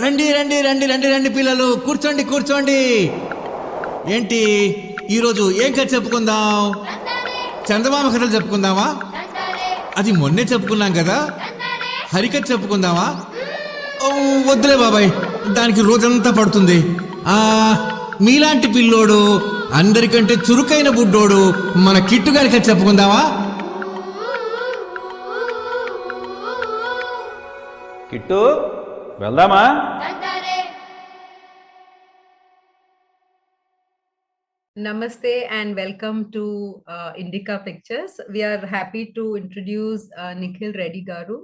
రండి రండి రండి రండి రండి పిల్లలు, కూర్చోండి కూర్చోండి. ఏంటి ఈరోజు ఏం కథ చెప్పుకుందాం? చందమామ కథలు చెప్పుకుందామా? అది మొన్నే చెప్పుకున్నాం కదా. హరికథ చెప్పుకుందామా? ఓ, వద్దులే బాబాయ్, దానికి రోజంతా పడుతుంది. ఆ మీలాంటి పిల్లోడు, అందరికంటే చురుకైన బుడ్డోడు మన కిట్టు గారి కథ చెప్పుకుందామా? కిట్టు, వెళ్దామా? Namaste and welcome to Indica Pictures. We are happy to introduce Nikhil Reddy Garu.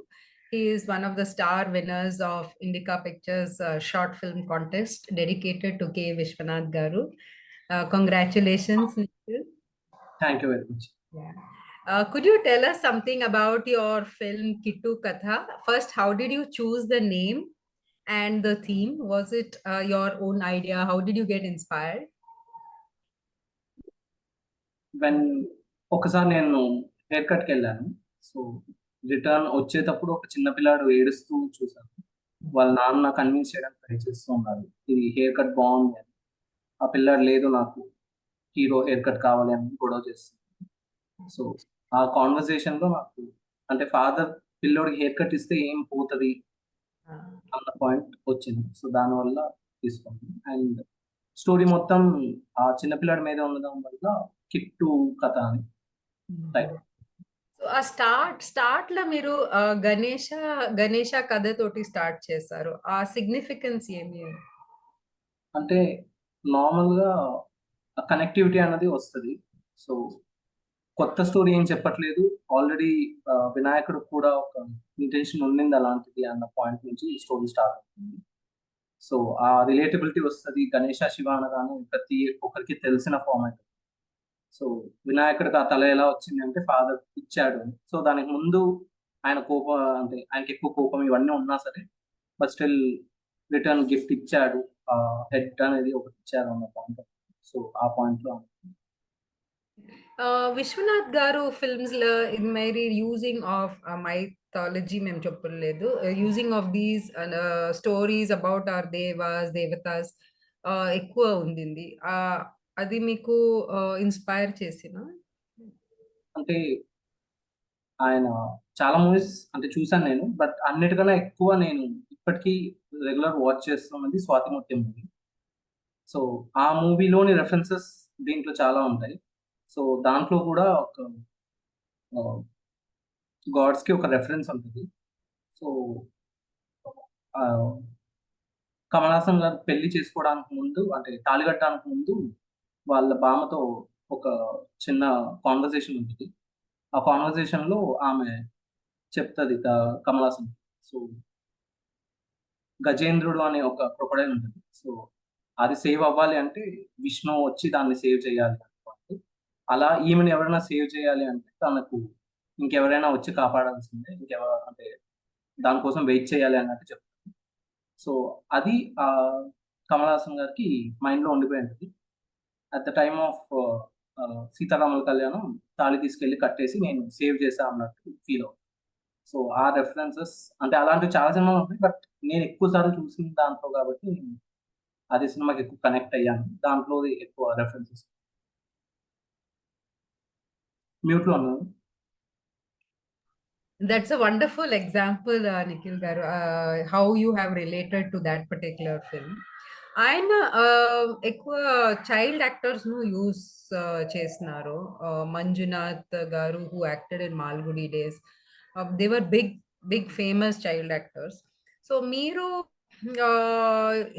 He is one of the star winners of Indica Pictures short film contest dedicated to K. Vishwanath Garu. Congratulations, Nikhil. Thank you very much. Yeah. Could you tell us something about your film Kittu Katha? First, how did you choose the name and the theme? Was it your own idea? How did you get inspired? ఒకసారి నేను hair కట్కి వెళ్ళాను. So return వచ్చేటప్పుడు ఒక చిన్న పిల్లాడు ఏడుస్తూ చూసాను. వాళ్ళ నాన్న కన్విన్స్ చేయడానికి ట్రై చేస్తూ ఉన్నారు, ఇది హెయిర్ కట్ బాగుంది అని. ఆ పిల్లాడు లేదు, నాకు హీరో హెయిర్ కట్ కావాలి అని గొడవ చేస్తుంది. సో ఆ కాన్వర్సేషన్ లో నాకు అంటే ఫాదర్ పిల్లోడికి హెయిర్ కట్ ఇస్తే ఏం పోతుంది అన్న పాయింట్ వచ్చింది. సో దానివల్ల తీసుకున్నాను. అండ్ స్టోరీ మొత్తం ఆ చిన్నపిల్లాడి మీద ఉండడం వల్ల కిట్టు కథ అని టైప్. సో ఆ స్టార్ట్ లో మీరు గణేష కథ తోటి స్టార్ట్ చేశారు. ఆ సిగ్నిఫికెన్స్ ఏమి? అంటే నార్మల్ గా కనెక్టివిటీ అనేది వస్తుంది. సో కొత్త స్టోరీ ఏం చెప్పట్లేదు, ఆల్రెడీ వినాయకుడు కూడా ఒక ఇంటెన్షన్ ఉండింది అలాంటిది అన్న పాయింట్ నుంచి ఈ స్టోరీ స్టార్ట్ అవుతుంది. సో ఆ రిలేటబిలిటీ వస్తుంది. గణేష శివ అనగానే ప్రతి ఒక్కరికి తెలిసిన ఫార్మాట్. సో వినాయకుడికి ఆ తల ఎలా వచ్చింది అంటే ఫాదర్ ఇచ్చాడు. సో దానికి ముందు ఆయన కోపం, అంటే ఆయనకి ఎక్కువ కోపం ఇవన్నీ ఉన్నా సరే బట్ స్టిల్ రిటర్న్ గిఫ్ట్ ఇచ్చాడు. హెడ్ అనేది ఒకటి ఇచ్చారు అన్న పాయింట్. సో ఆ పాయింట్ లో విశ్వనాథ్ గారు ఫిల్మ్స్ లో ఇది మరి యూజింగ్ ఆఫ్ మైథాలజీ మేము చెప్పలేదు, using of these stories about our దేవతాస్ ఎక్కువ ఉండింది. అది మీకు ఇన్స్పైర్ చేసిన? అంటే ఆయన చాలా మూవీస్ అంటే చూసాను నేను, బట్ అన్నిటికన్నా ఎక్కువ నేను ఇప్పటికీ రెగ్యులర్ వాచ్ చేస్తున్నది స్వాతిముత్యం మూవీ. సో ఆ మూవీలోని రెఫరెన్సెస్ దీంట్లో చాలా ఉంటాయి. సో దాంట్లో కూడా ఒక గాడ్స్ కి ఒక రెఫరెన్స్ ఉంటుంది. సో కమల్ హాసన్ గారు పెళ్లి చేసుకోవడానికి ముందు, అంటే తాళి కట్టడానికి ముందు వాళ్ళ బామ్మతో ఒక చిన్న కాన్వర్సేషన్ ఉంటుంది. ఆ కాన్వర్సేషన్ లో ఆమె చెప్తుంది కమల్ హాసన్, సో గజేంద్రుడు అనే ఒక క్రొకడైల్ ఉంటుంది. సో అది సేవ్ అవ్వాలి అంటే విష్ణు వచ్చి దాన్ని సేవ్ చేయాలి అనుకోండి. అలా ఈమెను ఎవరైనా సేవ్ చేయాలి అంటే తనకు ఇంకెవరైనా వచ్చి కాపాడాల్సిందే, అంటే దానికోసం వెయిట్ చేయాలి అన్నట్టు చెప్తుంది. సో అది కమల్ హాసన్ గారికి మైండ్ లో ఉండిపోయి ఉంటుంది. అట్ ద టైమ్ ఆఫ్ సీతారాముల కళ్యాణం తాళి తీసుకెళ్లి కట్టేసి నేను సేవ్ చేశా అన్నట్టు ఫీల్ అవుతుంది. సో ఆ రెఫరెన్సెస్ అంటే అలాంటివి చాలా సినిమాలు ఉంటాయి, బట్ నేను ఎక్కువ సార్లు చూసిన దాంట్లో కాబట్టి అదే సినిమాకి ఎక్కువ కనెక్ట్ అయ్యాను. దాంట్లో ఎక్కువ రెఫరెన్సెస్. మ్యూట్ లో ఉన్నాను. That's a wonderful example, Nikhil Garu, how you have related to that particular film. ఆయన ఎక్కువ చైల్డ్ యాక్టర్స్ ను యూస్ చేస్తున్నారు. మంజునాథ్ గారు who acted in Malgudi days, they were big famous child actors. So మీరు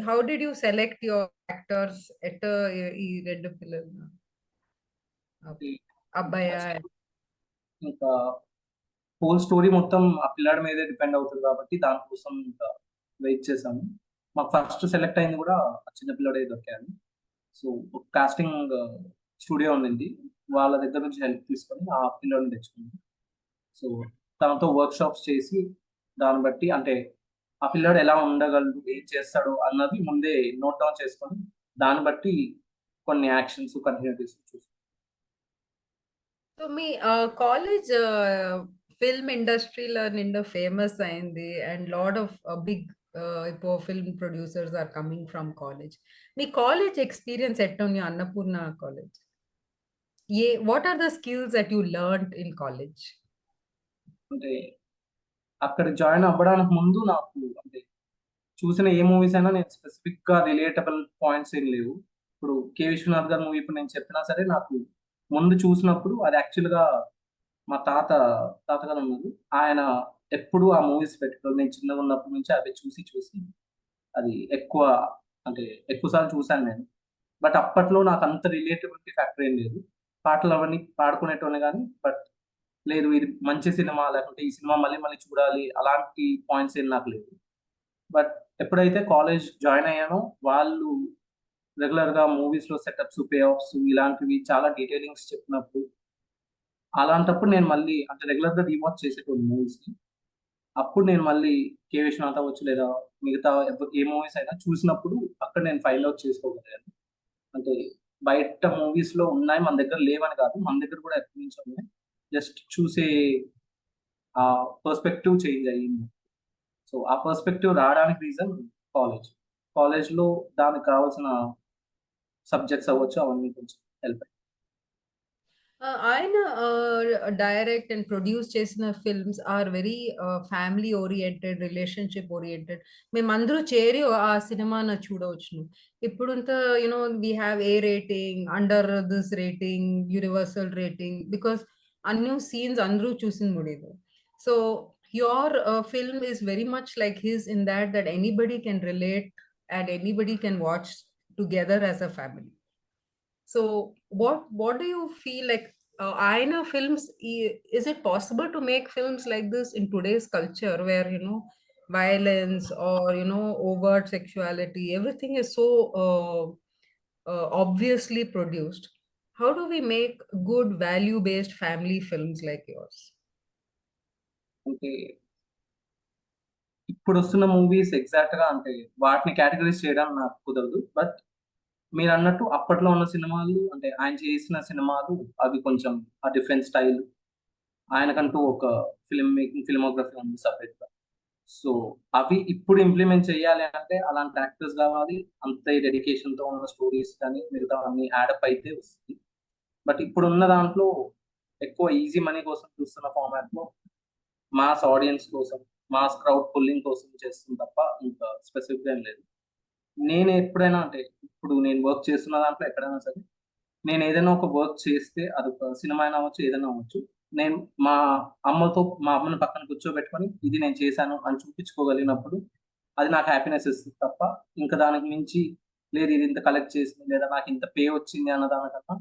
how did you select your actors at ఈ రెండు పిల్లలు అబ్బాయి? ఇంకా హోల్ స్టోరీ మొత్తం ఆ పిల్లాడి మీదే డిపెండ్ అవుతుంది కాబట్టి దానికోసం ఇంకా వెయిట్ చేశాము. మాకు ఫస్ట్ సెలెక్ట్ అయింది కూడా చిన్న పిల్లడే దొరికారు. సో కాస్టింగ్ స్టూడియో ఉండింది, వాళ్ళ దగ్గర నుంచి హెల్ప్ తీసుకొని ఆ పిల్లోడిని తెచ్చుకుంది. సో తనతో వర్క్ షాప్స్ చేసి దాన్ని బట్టి అంటే ఆ పిల్లాడు ఎలా ఉండగలడు, ఏం చేస్తాడు అన్నది ముందే నోట్ డౌన్ చేసుకొని దాన్ని బట్టి కొన్ని యాక్షన్స్ కంటిన్యూటీస్ చూస్తాం. సో మీ కాలేజ్ ఫిల్మ్ ఇండస్ట్రీలో నిండా ఫేమస్ అయింది అండ్ లాట్ ఆఫ్ బిగ్ ఇప్పుడు film producers are coming from college. మీ కాలేజ్ ఎక్స్పీరియన్స్ ఎట్టుంది Annapurna college? What are the skills that you learned in college? అంటే అక్కడ జాయిన్ అవ్వడానికి ముందు నాకు అంటే చూసిన ఏ మూవీస్ అయినా నేను స్పెసిఫిక్ గా రిలేటబుల్ పాయింట్స్ ఏం లేవు. ఇప్పుడు కే విశ్వనాథ్ గారి మూవీ ఇప్పుడు నేను చెప్పినా సరే నాకు ముందు చూసినప్పుడు అది యాక్చువల్ గా మా తాతగారు ఉన్నారు. ఆయన ఎప్పుడు ఆ మూవీస్ పెట్టుకోరు. నేను చిన్నగా ఉన్నప్పటి నుంచి అవి చూసి చూసి అది అంటే ఎక్కువ సార్లు చూసాను నేను. బట్ అప్పట్లో నాకు అంత రిలేటబిలిటీ ఫ్యాక్టర్ ఏం లేదు. పాటలు అవన్నీ పాడుకునేటోనే కానీ బట్ లేదు ఇది మంచి సినిమా లేకుంటే ఈ సినిమా మళ్ళీ మళ్ళీ చూడాలి అలాంటి పాయింట్స్ ఏం నాకు లేదు. బట్ ఎప్పుడైతే కాలేజ్ జాయిన్ అయ్యానో వాళ్ళు రెగ్యులర్ గా మూవీస్ లో సెటప్స్, పే ఆఫ్స్ ఇలాంటివి చాలా డీటెయిలింగ్స్ చెప్పినప్పుడు అలాంటప్పుడు నేను మళ్ళీ అంటే రెగ్యులర్ గా రీవాచ్ చేసేటోని మూవీస్ ని. అప్పుడు నేను మళ్ళీ కే విశ్వనాథ్ అవ్వచ్చు లేదా మిగతా ఏ మూవీస్ అయినా చూసినప్పుడు అక్కడ నేను ఫైండ్ అవుట్ చేసుకోగలిగాను. అంటే బయట మూవీస్ లో ఉన్నాయి మన దగ్గర లేవని కాదు, మన దగ్గర కూడా ఎక్కడి నుంచో ఉన్నాయి. జస్ట్ చూసే ఆ పర్స్పెక్టివ్ చేంజ్ అయ్యింది. సో ఆ పర్స్పెక్టివ్ రావడానికి రీజన్ కాలేజ్. కాలేజ్ లో దానికి కావాల్సిన సబ్జెక్ట్స్ అవ్వచ్చు అవన్నీ కొంచెం హెల్ప్. ఆయన డైరెక్ట్ అండ్ ప్రొడ్యూస్ చేసిన films are very family oriented, relationship oriented. మేమందరూ చేరి ఆ సినిమాను చూడవచ్చును. ఇప్పుడంత we have a rating, under this rating, universal rating, because అన్ని సీన్స్ అందరూ చూసిన ముడిదు. So your film is very much like his in that anybody can relate and anybody can watch together as a family. So what do you feel like Aina films, is it possible to make films like this in today's culture where violence or overt sexuality, everything is so obviously produced? How do we make good value based family films like yours? అంటే ఇప్పుడు వస్తున్న movies exact గా అంటే వాటిని categorise చేయడం నాకు కుదరదు. But మీరు అన్నట్టు అప్పట్లో ఉన్న సినిమాలు అంటే ఆయన చేసిన సినిమాలు అవి కొంచెం ఆ డిఫరెంట్ స్టైల్, ఆయనకంటూ ఒక ఫిల్మ్ మేకింగ్ ఫిల్మోగ్రఫీ ఉంది సపరేట్ గా. సో అవి ఇప్పుడు ఇంప్లిమెంట్ చేయాలి అంటే అలాంటి యాక్టర్స్ కావాలి, అంతే డెడికేషన్ తో ఉన్న స్టోరీస్ కానీ మిగతా అన్ని యాడప్ అయితే వస్తుంది. బట్ ఇప్పుడు ఉన్న దాంట్లో ఎక్కువ ఈజీ మనీ కోసం చూస్తున్న ఫార్మాట్ లో మాస్ ఆడియన్స్ కోసం, మాస్ క్రౌడ్ పుల్లింగ్ కోసం చేస్తుంది తప్ప ఇంకా స్పెసిఫిక్ ఏం లేదు. నేను ఎప్పుడైనా అంటే ఇప్పుడు నేను వర్క్ చేస్తున్న దాంట్లో ఎక్కడైనా సరే నేను ఏదైనా ఒక వర్క్ చేస్తే అది ఒక సినిమా అయినా అవ్వచ్చు, ఏదైనా అవ్వచ్చు. నేను మా అమ్మని పక్కన కూర్చోబెట్టుకొని ఇది నేను చేశాను అని చూపించుకోగలిగినప్పుడు అది నాకు హ్యాపీనెస్ ఇస్తుంది తప్ప ఇంకా దానికి మించి లేదు ఇది ఇంత కలెక్ట్ చేసింది లేదా నాకు ఇంత పే వచ్చింది అన్న దానికన్నా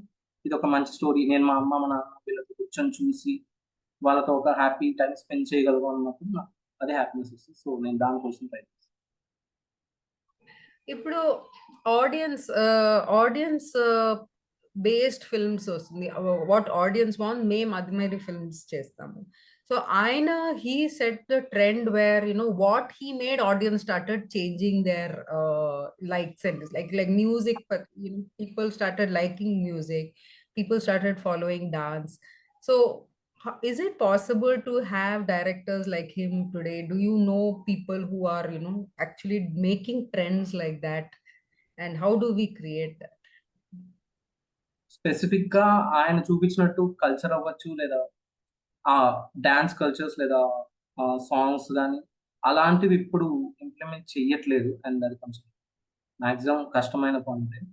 ఇది ఒక మంచి స్టోరీ, నేను మా అమ్మ మా నాన్న వీళ్ళతో కూర్చొని చూసి వాళ్ళతో ఒక హ్యాపీ టైం స్పెండ్ చేయగలను అన్నప్పుడు నాకు అదే హ్యాపీనెస్ ఇస్తుంది. సో నేను దానికోసం ట్రై చేస్తాను. ఇప్పుడు ఆడియన్స్ బేస్డ్ ఫిల్మ్స్ వస్తుంది. వాట్ ఆడియన్స్ వాంట్, మేము అది మరి ఫిల్మ్స్ చేస్తాము. సో ఆయన he set the trend where what he made audience started changing their likes and like music, but people started liking music, people started following dance. So is it possible to have directors like him today? Do you know people who are actually making trends like that, and how do we create that? Specific గా ఆయన చూపించినట్టు culture అవ్వచ్చు లేదా ఆ dance cultures లేదా songs కానీ అలాంటివి ఇప్పుడు ఇంప్లిమెంట్ చెయ్యట్లేదు. అండ్ అది కొంచెం మాక్సిమం కష్టమైన point.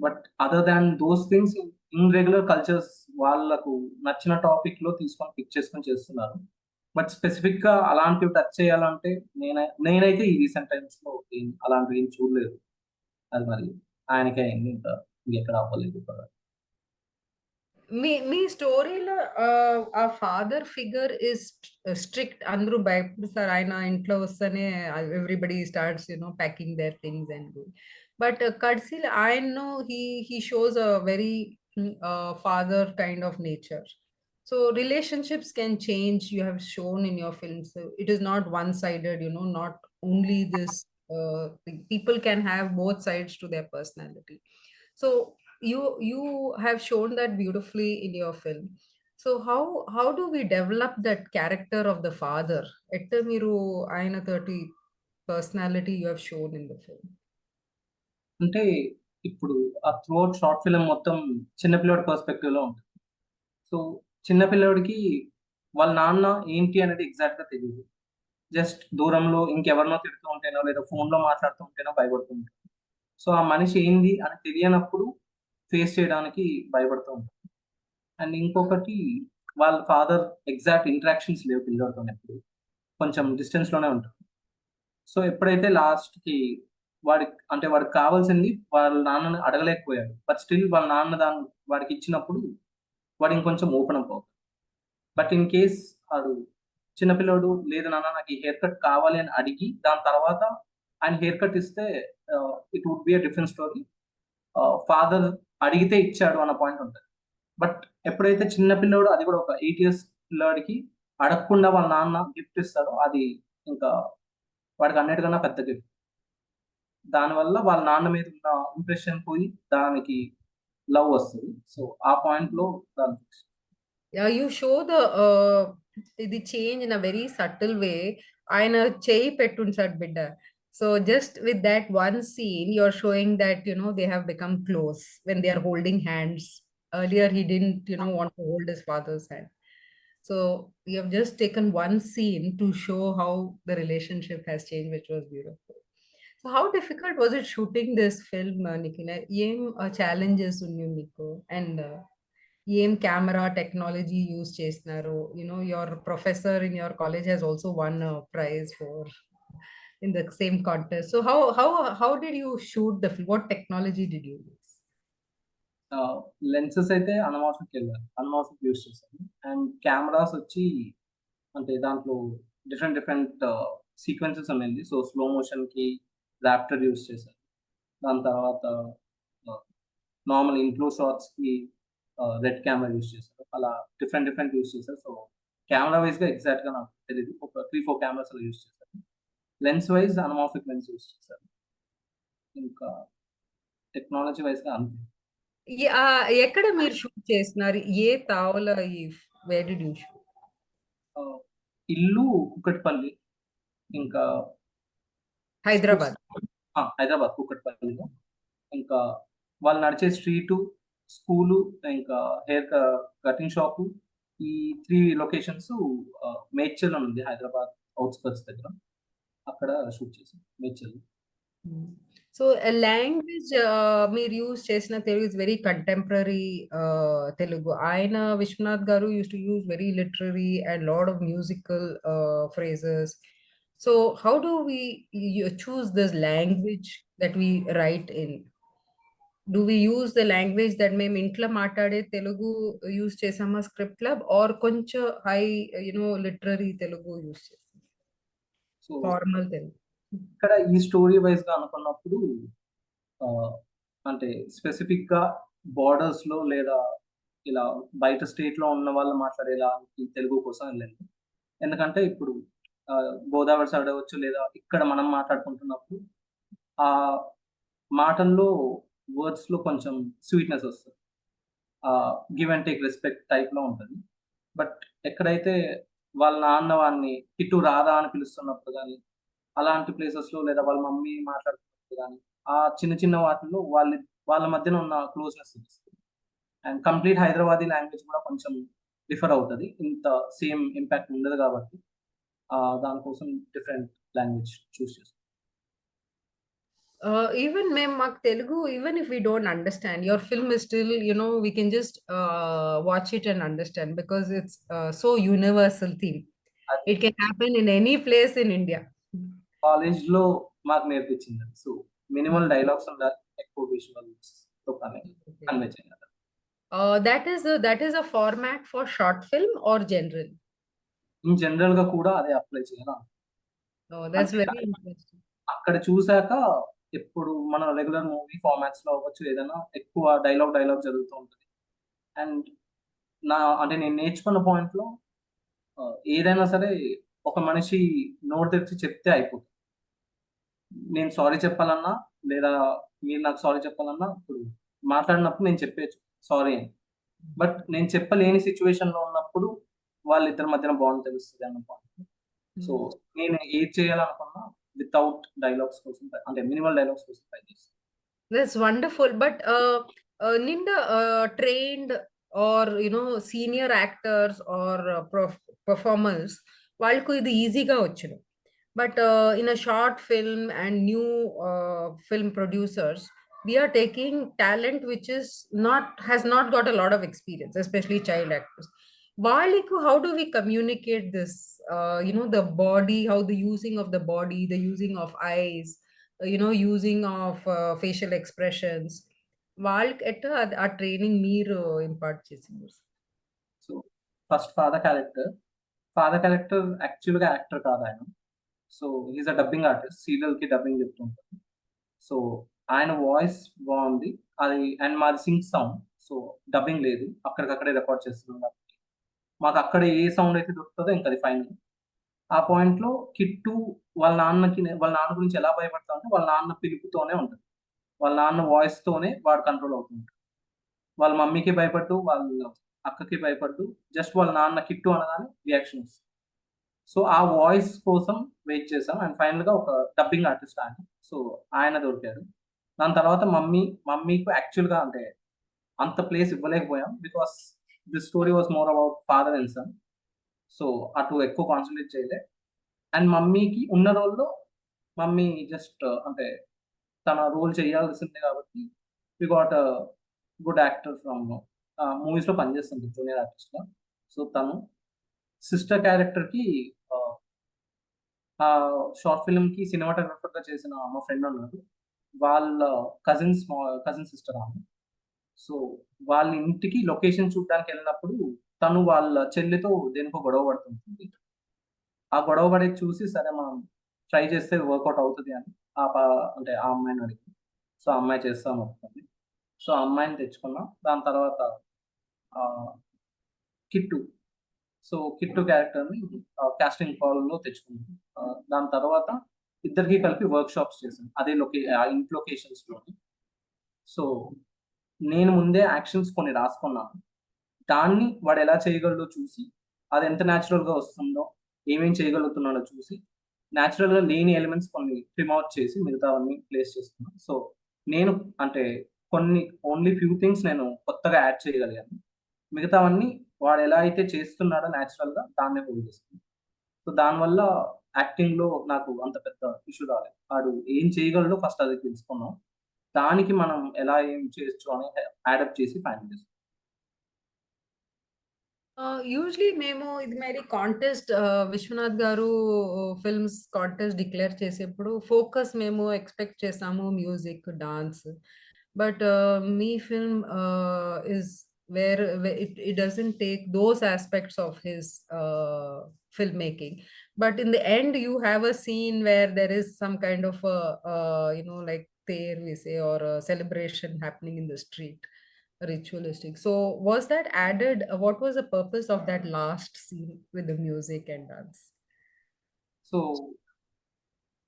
But other than those things in regular cultures వాళ్ళకు నచ్చిన టాపిక్ లో తీసుకొని పిక్ చేసుకొని చేస్తున్నారు. బట్ స్పెసిఫిక్ గా అలాంటివి టచ్ చేయాలంటే నేనైతే ఈ రీసెంట్ టైమ్స్ లో అలాంటివి ఏం చూడలేదు. అది మరి ఆయనకే అయింది, ఇంకా ఇంకెక్కడ అవ్వలేదు. మీ స్టోరీలో ఆ ఫాదర్ ఫిగర్ ఇస్ స్ట్రిక్ట్, అందరూ భయపడతారు ఆయన ఇంట్లో వస్తేనే everybody starts packing their things and go. But కడ్సిల్ ఆయన he shows a very father kind of nature. So relationships can change. You have shown in your films. So it is not one-sided, not only this. People can have both sides to their personality. So you have shown that beautifully in your film. So how do we develop that character of the father? ఎట్ట మీరు ఆయన తోటి personality you have shown in the film? అంటే ఇప్పుడు ఆ throughout short film మొత్తం చిన్న పిల్లోడి పర్స్పెక్టివ్ లో ఉంటుంది. సో చిన్న పిల్లోడికి వాళ్ళ నాన్న ఏంటి అనేది ఎగ్జాక్ట్ గా తెలియదు. జస్ట్ దూరంలో ఇంకెవరినో తిడుతూ ఉంటేనో లేదా ఫోన్ లో మాట్లాడుతూ ఉంటేనో భయపడుతూ ఉంటాడు. సో ఆ మనిషి ఏంది అని తెలియనప్పుడు ఫేస్ చేయడానికి భయపడుతూ ఉంటాడు. అండ్ ఇంకొకటి వాళ్ళ ఫాదర్ ఎగ్జాక్ట్ ఇంటరాక్షన్స్ లేవు పిల్లోడితో ఎప్పుడు, కొంచెం డిస్టెన్స్ లోనే ఉంటాడు. సో ఎప్పుడైతే లాస్ట్ కి వాడికి కావాల్సింది వాళ్ళ నాన్నని అడగలేకపోయాడు, బట్ స్టిల్ వాళ్ళ నాన్న దాన్ని వాడికి ఇచ్చినప్పుడు వాడు ఇంకొంచెం ఓపెన్ అప్ అవుతాడు. బట్ ఇన్ కేస్ వాడు చిన్నపిల్లోడు లేదు నాన్న నాకు ఈ హెయిర్ కట్ కావాలి అని అడిగి దాని తర్వాత ఆయన హెయిర్ కట్ ఇస్తే it would be a different story. Father అడిగితే ఇచ్చాడు అన్న పాయింట్ ఉంటుంది. బట్ ఎప్పుడైతే చిన్న పిల్లోడు, అది కూడా ఒక 8 ఇయర్స్ పిల్లాడికి అడగకుండా వాళ్ళ నాన్న గిఫ్ట్ ఇస్తాడో అది ఇంకా వాడికి అన్నిటికన్నా పెద్ద గిఫ్ట్. దానివల్ల వాళ్ళ నాన్న మీద ఉన్న ఇంప్రెషన్ పోయి దానికి లవ్ వస్తుంది. సో ఆ పాయింట్ లో దాని Yeah, you show the change in a very subtle way. ఆయన చేయి పెట్టుంచాడు బిడ్డ. So just with that one scene, you're showing that, you know, they have become close when they are holding hands. Earlier, he didn't, you know, want to hold his father's hand. So you have just taken one scene to show how the relationship has changed, which was beautiful. So how difficult was it shooting this film, Nikhil? ఏం challenges ఉన్నాయి మీకు? And ఏం camera technology use చేస్తున్నారు? Your professor in your college has also won prize for in the same contest. So how did you shoot the film? What technology did you use? Lenses అయితే అనమాస్కి use చేశాను. And cameras వచ్చి అంటే దాంట్లో different different sequences ఉన్నాయి. So slow motion కి Raptor use చేశాను. దాని తర్వాత నార్మల్ ఇంట్లో షాట్స్ కి రెడ్ కెమెరా యూస్ చేశారు. అలా డిఫరెంట్ డిఫరెంట్ యూస్ చేశారు. సో కెమెరా వైజ్ గా ఎగ్జాక్ట్ గా నాకు తెలియదు, ఒక 3-4 కెమెరాస్ అలా యూస్ చేశారు. Lens wise anamorphic lens use చేశారు. ఇంకా టెక్నాలజీ వైజ్ గా అంతే. ఎక్కడ మీరు షూట్ చేస్తున్నారు? ఏ తావల? Where did you shoot? ఇల్లు కుకట్పల్లి, ఇంకా హైదరాబాద్. హైదరాబాద్ కుకట్పల్లిలో. ఇంకా వాళ్ళు నడిచే స్ట్రీటు, స్కూలు, ఇంకా హెయిర్ కటింగ్ షాపు, ఈ 3 లొకేషన్స్ మేడ్చల్ అని ఉంది, హైదరాబాద్ అవుట్స్కర్ట్స్ దగ్గర. అక్కడ షూట్ చేసాం మేడ్చల్. సో లాంగ్వేజ్ మీరు యూజ్ చేసిన Telugu is very contemporary Telugu. ఆయన విశ్వనాథ్ గారు use to use very literary and lot of musical phrases. So how do we choose this language that we write in? Do we use the language that మేము ఇంట్లో మాట్లాడే Telugu use చేసామా script లో, are కొంచెం high literary Telugu use చేస్తాం, so formal Telugu? ఇక్కడ ఈ story wise గా అనుకున్నప్పుడు అంటే స్పెసిఫిక్ గా బార్డర్స్ లో లేదా ఇలా బయట స్టేట్ లో ఉన్న వాళ్ళు మాట్లాడేలా ఈ తెలుగు కోసం వెళ్ళండి. ఎందుకంటే ఇప్పుడు గోదావరి సైడ్ అవ్వచ్చు లేదా ఇక్కడ మనం మాట్లాడుకుంటున్నప్పుడు ఆ మాటల్లో వర్డ్స్ లో కొంచెం స్వీట్నెస్ వస్తుంది, give and take respect type లో ఉంటుంది. బట్ ఎక్కడైతే వాళ్ళ నాన్న వాడిని ఇటు రాదా అని పిలుస్తున్నప్పుడు కానీ, అలాంటి ప్లేసెస్ లో లేదా వాళ్ళ మమ్మీ మాట్లాడుతున్నప్పుడు కానీ, ఆ చిన్న చిన్న వాటిల్లో వాళ్ళ మధ్యన ఉన్న క్లోజ్నెస్ తెలుస్తుంది. అండ్ కంప్లీట్ హైదరాబాదీ లాంగ్వేజ్ కూడా కొంచెం డిఫర్ అవుతుంది, ఇంత సేమ్ ఇంపాక్ట్ ఉండదు కాబట్టి దానికోసం డిఫరెంట్ లాంగ్వేజ్ చూస్ చేస్తాం. Even మాకు Telugu, even if we don't understand, your film is still, we can just watch it and understand because it's so universal theme. It can happen in any place in India. College లో మాకు నేర్పించింది. So minimal dialogues ఉండాలి, ఎక్కువ visuals తో convey చేయాలి. That is a format for short film or general? In general గా కూడా అదే అప్లై చేయాలి. Oh, that's very interesting. అక్కడ చూసాక ఎప్పుడు మన రెగ్యులర్ మూవీ ఫార్మాట్స్ లో అవ్వచ్చు ఏదైనా ఎక్కువ డైలాగ్ జరుగుతూ ఉంటుంది. అండ్ నేను నేర్చుకున్న పాయింట్ లో ఏదైనా సరే ఒక మనిషి నోరు తెరిచి చెప్తే అయిపోతుంది. నేను సారీ చెప్పాలన్నా లేదా మీరు నాకు సారీ చెప్పాలన్నా ఇప్పుడు మాట్లాడినప్పుడు నేను చెప్పేచ్చు సారీ అని. బట్ నేను చెప్పలేని సిచ్యువేషన్ లో ఉన్నప్పుడు వాళ్ళిద్దరి మధ్యన బాండ్ తెలుస్తుంది అన్న పాయింట్. సో నేను ఏది చేయాలనుకున్నా వితౌట్ డైలాగ్స్ కోసం అంటే మినిమల్ డైలాగ్స్ కోసం ట్రై చేస్తాను. That's wonderful. But Ninda trained or senior actors or performers, వాళ్ళకు ఇది ఈజీగా వచ్చును. But in a short film and new film producers, we are taking talent which has not got a lot of experience, especially child actors. వాళ్ళకు how do we communicate this? The body, how the using of the body, the using of eyes, using of facial expressions. వాళ్ళకి ఎట్లా ఆ training మీరు impart చేసింది? So first father character యాక్చువల్గా actor కాదు ఆయన. So he's a dubbing artist, serial కి dubbing చెప్తుంటారు. సో ఆయన వాయిస్ బాగుంది అది, అండ్ మాది సింగ్ సౌండ్. సో డబ్బింగ్ లేదు, అక్కడికక్కడే రికార్డ్ చేస్తున్నాం కాబట్టి మాకు అక్కడ ఏ సౌండ్ అయితే దొరుకుతుందో ఇంకా అది ఫైనల్. ఆ పాయింట్ లో కిట్టు వాళ్ళ నాన్న గురించి ఎలా భయపడతా అంటే వాళ్ళ నాన్న పిలుపుతోనే ఉంటుంది, వాళ్ళ నాన్న వాయిస్ తోనే వాడు కంట్రోల్ అవుతుంటాడు. వాళ్ళ మమ్మీకి భయపడ్డు, వాళ్ళ అక్కకి భయపడ్డు, జస్ట్ వాళ్ళ నాన్న కిట్టు అనగానే రియాక్షన్ వస్తుంది. సో ఆ వాయిస్ కోసం వెయిట్ చేసాం అండ్ ఫైనల్ గా ఒక డబ్బింగ్ ఆర్టిస్ట్ ఆయన. సో ఆయన దొరికారు. దాని తర్వాత మమ్మీకి యాక్చువల్ గా అంటే అంత ప్లేస్ ఇవ్వలేకపోయాం because this story was more about father and son. So అటు ఎక్కువ కాన్సన్ట్రేట్ చేయలే. అండ్ మమ్మీకి ఉన్న రోల్లో మమ్మీ జస్ట్ అంటే తన రోల్ చేయాల్సిందే కాబట్టి we got good actor from movies లో పనిచేస్తుంది జూనియర్ ఆర్టిస్ట్ గా. సో తను సిస్టర్ క్యారెక్టర్ కి ఆ షార్ట్ ఫిల్మ్ కి సినిమాటోగ్రఫర్ గా చేసిన మా ఫ్రెండ్ ఉన్నారు, వాళ్ళ కజిన్ సిస్టర్ ఆమె. సో వాళ్ళ ఇంటికి లొకేషన్ చూడడానికి వెళ్ళినప్పుడు తను వాళ్ళ చెల్లితో దేనికో గొడవ పడుతుంటుంది. ఆ గొడవ పడేది చూసి సరే మనం ట్రై చేస్తే వర్కౌట్ అవుతుంది అని అంటే ఆ అమ్మాయిని అడిగి, సో ఆ అమ్మాయి చేస్తాను వస్తుంది. సో ఆ అమ్మాయిని తెచ్చుకున్నాం. దాని తర్వాత కిట్టు కిట్టు క్యారెక్టర్ని కాస్టింగ్ కాల్లో తెచ్చుకున్నాం. దాని తర్వాత ఇద్దరికి కలిపి వర్క్ షాప్స్ చేశాను అదే ఇంటి లొకేషన్స్ లోని. సో నేను ముందే యాక్షన్స్ కొన్ని రాసుకున్నాను, దాన్ని వాడు ఎలా చేయగలడో చూసి అది ఎంత న్యాచురల్ గా వస్తుందో ఏమేం చేయగలుగుతున్నాడో చూసి న్యాచురల్ గా లేని ఎలిమెంట్స్ కొన్ని ట్రిమ్ అవుట్ చేసి మిగతావన్నీ ప్లేస్ చేస్తున్నాను. సో నేను అంటే కొన్ని ఓన్లీ ఫ్యూ థింగ్స్ నేను కొత్తగా యాడ్ చేయగలిగాను, మిగతావన్నీ వాడు ఎలా అయితే చేస్తున్నాడో న్యాచురల్ గా దాన్నే హోల్డ్ చేస్తున్నాను. సో దానివల్ల యాక్టింగ్ లో నాకు అంత పెద్ద ఇష్యూ రాలేదు. వాడు ఏం చేయగలడో ఫస్ట్ అది తెలుసుకున్నాం, దానికి మనం ఎలా ఏం చేయొచ్చు అని యాడప్ట్ చేసి ఫైనల్ చేస్తాం. యూజువలీ మేము ఇది మరి కాంటెస్ట్ విశ్వనాథ్ గారు ఫిల్మ్స్ కాంటెస్ట్ డిక్లేర్ చేసేప్పుడు ఫోకస్ మేము ఎక్స్పెక్ట్ చేసాము music, dance. But me film is where it doesn't take those aspects of his filmmaking, but in the end you have a scene where there is some kind of a like there we say or a celebration happening in the street, ritualistic. So was that added? What was the purpose of that last scene with the music and dance? So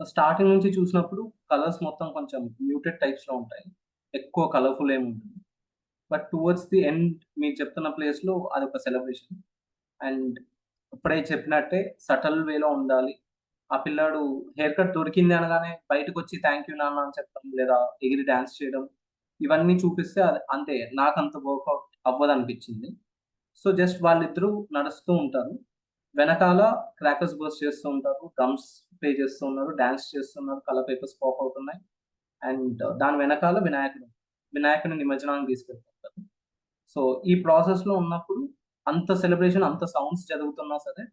starting నుంచి చూసినప్పుడు colours మొత్తం కొంచెం muted types లో ఉంటాయి, ఎక్కువ colourful ఏమి ఉంటుంది. But towards the end మీరు చెప్తున్న ప్లేస్ లో అది ఒక సెలబ్రేషన్. అండ్ ఇప్పుడే చెప్పినట్టే సటల్ వేలో ఉండాలి. ఆ పిల్లాడు హెయిర్ కట్ దొరికింది అనగానే బయటకు వచ్చి థ్యాంక్ యూ నాన్న అని చెప్పడం లేదా ఎగిరి డాన్స్ చేయడం ఇవన్నీ చూపిస్తే అంతే నాకంత వర్కౌట్ అవ్వదు అనిపించింది. సో జస్ట్ వాళ్ళిద్దరూ నడుస్తూ ఉంటారు, వెనకాల క్రాకర్స్ బర్స్ట్ చేస్తూ ఉంటారు, డ్రమ్స్ ప్లే చేస్తూ ఉన్నారు, డాన్స్ చేస్తున్నారు, కలర్ పేపర్స్ పాప్ అవుతున్నాయి. అండ్ దాని వెనకాల వినాయకుని నిమజ్జనానికి తీసుకెళ్తుంటారు. సో ఈ ప్రాసెస్ లో ఉన్నప్పుడు అంత సెలబ్రేషన్ అంత సౌండ్స్ జరుగుతున్నా సరే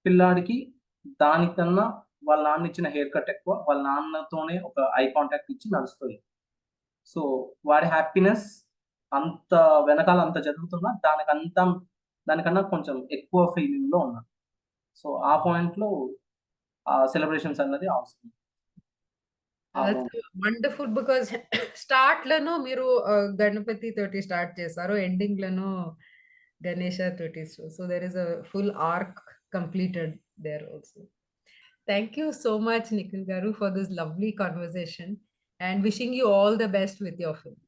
పిల్లాడికి దానికన్నా వాళ్ళ నాన్న ఇచ్చిన హెయిర్ కట్ ఎక్కువ, వాళ్ళ నాన్నతోనే ఒక ఐ కాంటాక్ట్ ఇచ్చి నడుస్తుంది. సో వాడి హ్యాపీనెస్ అంత వెనకాల అంత జరుగుతున్నా దానికన్నా కొంచెం ఎక్కువ ఫీలింగ్ లో ఉన్నా. సో ఆ పాయింట్ లో ఆ సెలబ్రేషన్స్ అన్నది అవసరం. That's wonderful because start లను మీరు గణపతి తోటి స్టార్ట్ చేశారు, ఎండింగ్ లను గణేష తోటి. So there is a full arc completed there also. Thank you so much, Nikhil Garu, for this lovely conversation and wishing you all the best with your film.